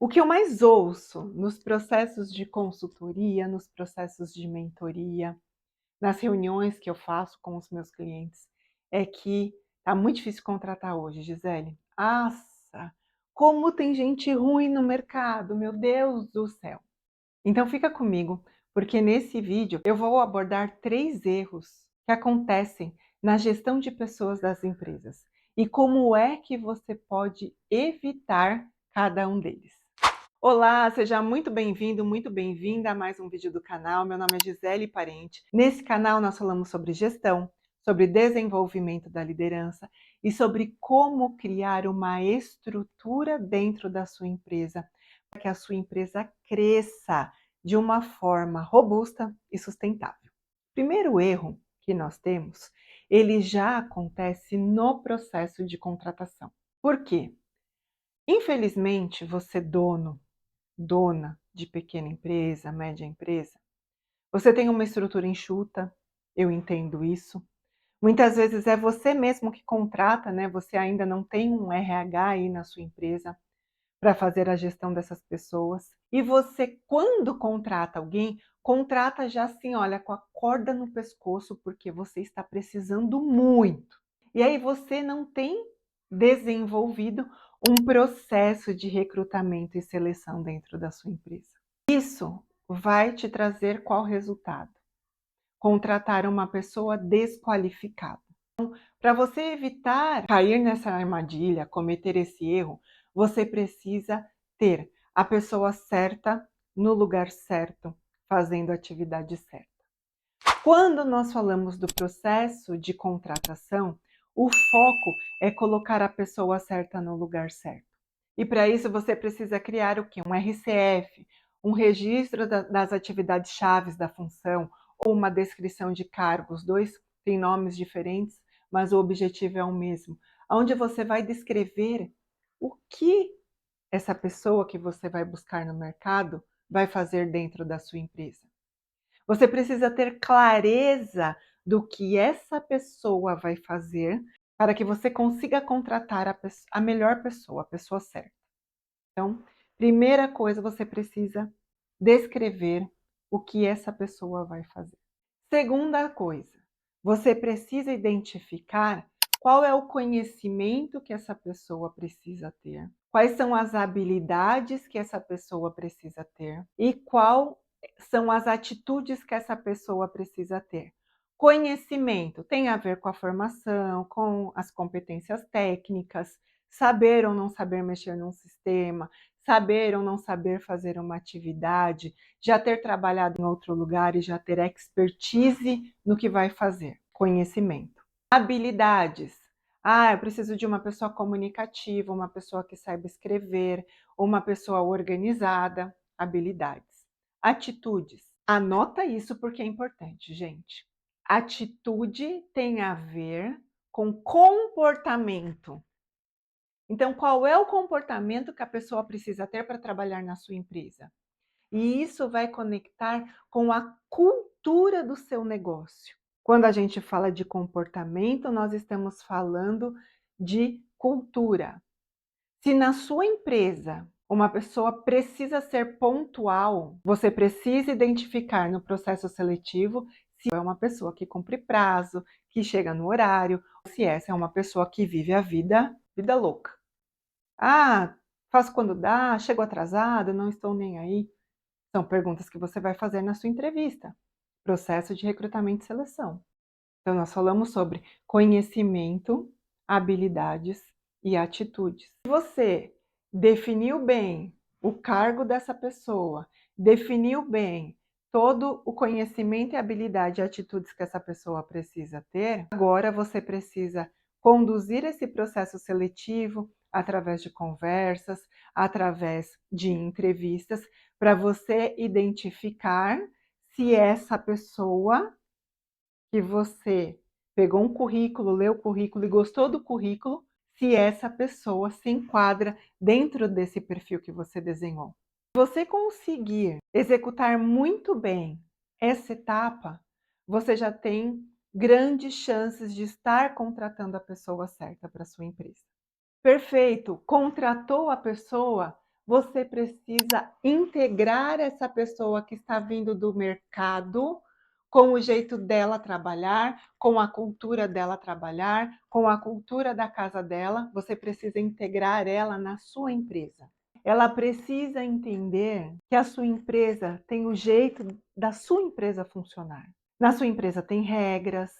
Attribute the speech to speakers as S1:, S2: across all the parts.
S1: O que eu mais ouço nos processos de consultoria, nos processos de mentoria, nas reuniões que eu faço com os meus clientes, é que tá muito difícil contratar hoje, Gisele. Nossa, como tem gente ruim no mercado, meu Deus do céu. Então fica comigo, porque nesse vídeo eu vou abordar 3 erros que acontecem na gestão de pessoas das empresas e como é que você pode evitar cada um deles. Olá, seja muito bem-vindo, muito bem-vinda a mais um vídeo do canal. Meu nome é Gisele Parente. Nesse canal nós falamos sobre gestão, sobre desenvolvimento da liderança e sobre como criar uma estrutura dentro da sua empresa para que a sua empresa cresça de uma forma robusta e sustentável. O primeiro erro que nós temos, ele já acontece no processo de contratação. Por quê? Infelizmente, você dona de pequena empresa, média empresa, você tem uma estrutura enxuta, eu entendo isso. Muitas vezes é você mesmo que contrata, né? Você ainda não tem um RH aí na sua empresa para fazer a gestão dessas pessoas. E você, quando contrata alguém, contrata já assim, olha, com a corda no pescoço, porque você está precisando muito. E aí você não tem desenvolvido um processo de recrutamento e seleção dentro da sua empresa. Isso vai te trazer qual resultado? Contratar uma pessoa desqualificada. Para você evitar cair nessa armadilha, cometer esse erro, você precisa ter a pessoa certa no lugar certo, fazendo a atividade certa. Quando nós falamos do processo de contratação, o foco é colocar a pessoa certa no lugar certo. E para isso você precisa criar o quê? Um RCF, um registro das atividades chaves da função, ou uma descrição de cargos. Os dois têm nomes diferentes, mas o objetivo é o mesmo. Onde você vai descrever o que essa pessoa que você vai buscar no mercado vai fazer dentro da sua empresa. Você precisa ter clareza do que essa pessoa vai fazer para que você consiga contratar a melhor pessoa, a pessoa certa. Então, primeira coisa, você precisa descrever o que essa pessoa vai fazer. Segunda coisa, você precisa identificar qual é o conhecimento que essa pessoa precisa ter, quais são as habilidades que essa pessoa precisa ter e qual são as atitudes que essa pessoa precisa ter. Conhecimento tem a ver com a formação, com as competências técnicas, saber ou não saber mexer num sistema, saber ou não saber fazer uma atividade, já ter trabalhado em outro lugar e já ter expertise no que vai fazer. Conhecimento. Habilidades. Eu preciso de uma pessoa comunicativa, uma pessoa que saiba escrever, uma pessoa organizada. Habilidades. Atitudes. Anota isso porque é importante, gente. Atitude tem a ver com comportamento. Então, qual é o comportamento que a pessoa precisa ter para trabalhar na sua empresa? E isso vai conectar com a cultura do seu negócio. Quando a gente fala de comportamento, nós estamos falando de cultura. Se na sua empresa uma pessoa precisa ser pontual, você precisa identificar no processo seletivo se é uma pessoa que cumpre prazo, que chega no horário, ou se essa é uma pessoa que vive a vida louca. Faço quando dá, chego atrasado, não estou nem aí. São perguntas que você vai fazer na sua entrevista, processo de recrutamento e seleção. Então, nós falamos sobre conhecimento, habilidades e atitudes. Se você definiu bem o cargo dessa pessoa, definiu bem todo o conhecimento e habilidade e atitudes que essa pessoa precisa ter, agora você precisa conduzir esse processo seletivo através de conversas, através de entrevistas, para você identificar se essa pessoa que você pegou um currículo, leu o currículo e gostou do currículo, se essa pessoa se enquadra dentro desse perfil que você desenhou. Se você conseguir executar muito bem essa etapa, você já tem grandes chances de estar contratando a pessoa certa para a sua empresa. Perfeito, contratou a pessoa, você precisa integrar essa pessoa que está vindo do mercado com o jeito dela trabalhar, com a cultura dela trabalhar, com a cultura da casa dela. Você precisa integrar ela na sua empresa. Ela precisa entender que a sua empresa tem o jeito da sua empresa funcionar. Na sua empresa tem regras,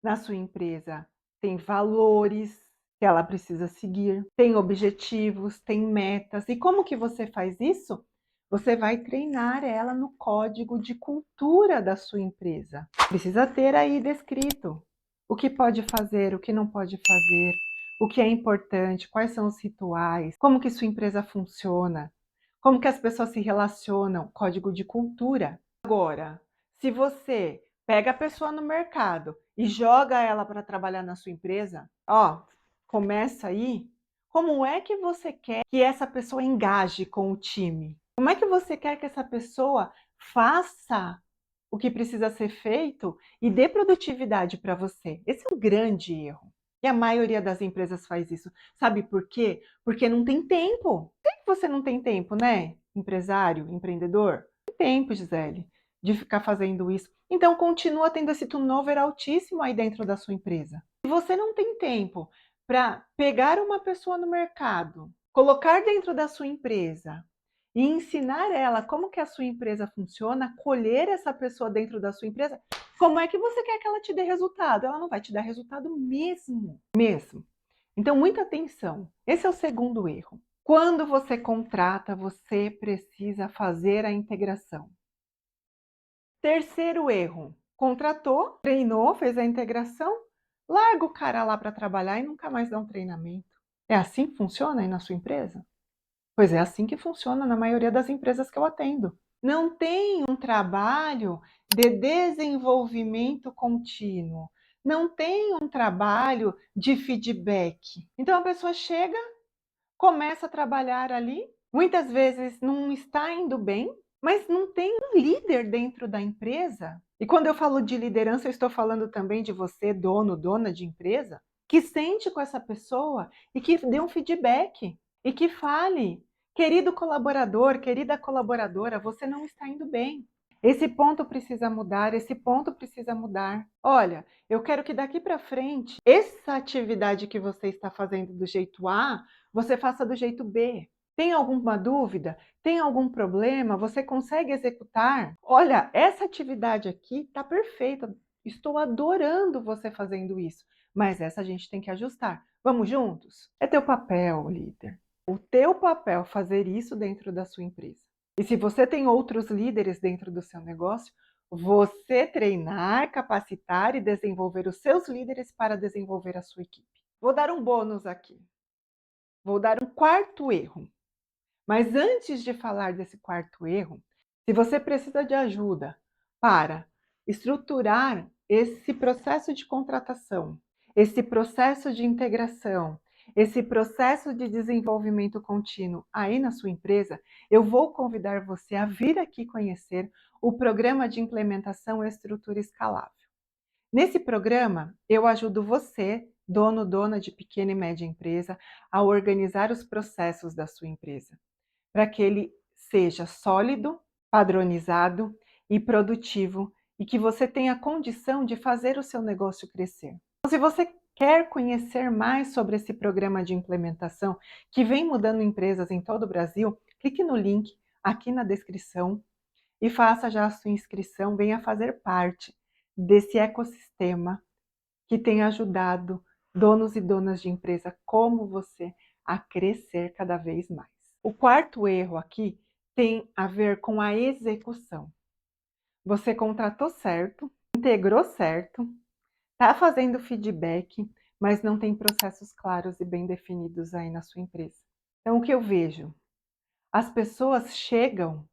S1: na sua empresa tem valores que ela precisa seguir, tem objetivos, tem metas. E como que você faz isso? Você vai treinar ela no código de cultura da sua empresa. Precisa ter aí descrito o que pode fazer, o que não pode fazer, o que é importante, quais são os rituais, como que sua empresa funciona, como que as pessoas se relacionam, código de cultura. Agora, se você pega a pessoa no mercado e joga ela para trabalhar na sua empresa, ó, começa aí. Como é que você quer que essa pessoa engaje com o time? Como é que você quer que essa pessoa faça o que precisa ser feito e dê produtividade para você? Esse é um grande erro. E a maioria das empresas faz isso. Sabe por quê? Porque não tem tempo. Por que você não tem tempo, né? Empresário, empreendedor? Não tem tempo, Gisele, de ficar fazendo isso. Então, continua tendo esse turnover altíssimo aí dentro da sua empresa. Se você não tem tempo para pegar uma pessoa no mercado, colocar dentro da sua empresa e ensinar ela como que a sua empresa funciona, colher essa pessoa dentro da sua empresa, como é que você quer que ela te dê resultado? Ela não vai te dar resultado mesmo, mesmo. Então, muita atenção. Esse é o segundo erro. Quando você contrata, você precisa fazer a integração. Terceiro erro, contratou, treinou, fez a integração, larga o cara lá para trabalhar e nunca mais dá um treinamento. É assim que funciona aí na sua empresa? Pois é assim que funciona na maioria das empresas que eu atendo. Não tem um trabalho de desenvolvimento contínuo, não tem um trabalho de feedback. Então a pessoa chega, começa a trabalhar ali, muitas vezes não está indo bem, mas não tem um líder dentro da empresa. E quando eu falo de liderança, eu estou falando também de você, dono, dona de empresa, que sente com essa pessoa e que dê um feedback e que fale: querido colaborador, querida colaboradora, você não está indo bem. Esse ponto precisa mudar, esse ponto precisa mudar. Olha, eu quero que daqui para frente, essa atividade que você está fazendo do jeito A, você faça do jeito B. Tem alguma dúvida? Tem algum problema? Você consegue executar? Olha, essa atividade aqui está perfeita. Estou adorando você fazendo isso. Mas essa a gente tem que ajustar. Vamos juntos? É teu papel, líder. O teu papel fazer isso dentro da sua empresa. E se você tem outros líderes dentro do seu negócio, você treinar, capacitar e desenvolver os seus líderes para desenvolver a sua equipe. Vou dar um bônus aqui. Vou dar um quarto erro. Mas antes de falar desse quarto erro, se você precisa de ajuda para estruturar esse processo de contratação, esse processo de integração, esse processo de desenvolvimento contínuo aí na sua empresa, eu vou convidar você a vir aqui conhecer o programa de implementação Estrutura Escalável. Nesse programa, eu ajudo você, dono, dona de pequena e média empresa, a organizar os processos da sua empresa, para que ele seja sólido, padronizado e produtivo e que você tenha condição de fazer o seu negócio crescer. Então, se você quer conhecer mais sobre esse programa de implementação que vem mudando empresas em todo o Brasil, clique no link aqui na descrição e faça já a sua inscrição, venha fazer parte desse ecossistema que tem ajudado donos e donas de empresa como você a crescer cada vez mais. O quarto erro aqui tem a ver com a execução. Você contratou certo, integrou certo, está fazendo feedback, mas não tem processos claros e bem definidos aí na sua empresa. Então, o que eu vejo? As pessoas chegam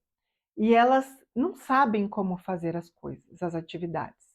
S1: e elas não sabem como fazer as coisas, as atividades.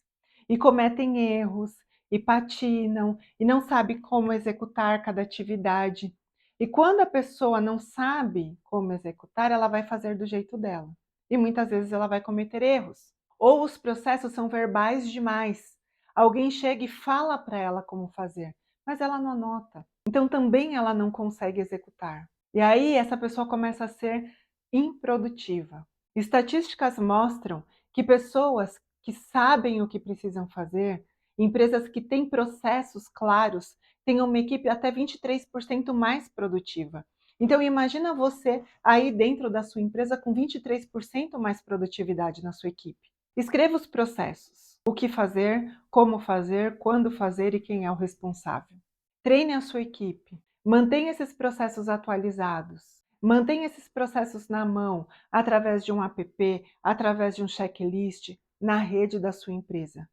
S1: E cometem erros, e patinam, e não sabem como executar cada atividade. E quando a pessoa não sabe como executar, ela vai fazer do jeito dela. E muitas vezes ela vai cometer erros. Ou os processos são verbais demais. Alguém chega e fala para ela como fazer, mas ela não anota. Então também ela não consegue executar. E aí essa pessoa começa a ser improdutiva. Estatísticas mostram que pessoas que sabem o que precisam fazer, empresas que têm processos claros, têm uma equipe até 23% mais produtiva. Então imagina você aí dentro da sua empresa com 23% mais produtividade na sua equipe. Escreva os processos, o que fazer, como fazer, quando fazer e quem é o responsável. Treine a sua equipe. Mantenha esses processos atualizados. Mantenha esses processos na mão, através de um app, através de um checklist, na rede da sua empresa.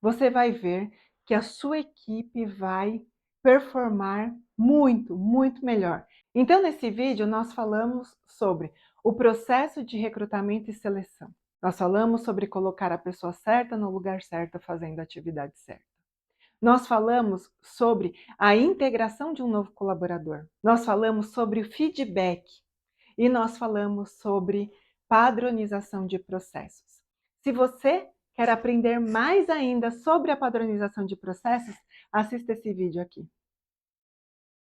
S1: Você vai ver que a sua equipe vai performar muito, muito melhor. Então, nesse vídeo, nós falamos sobre o processo de recrutamento e seleção. Nós falamos sobre colocar a pessoa certa no lugar certo, fazendo a atividade certa. Nós falamos sobre a integração de um novo colaborador. Nós falamos sobre o feedback e nós falamos sobre padronização de processos. Se você quer aprender mais ainda sobre a padronização de processos, assista esse vídeo aqui.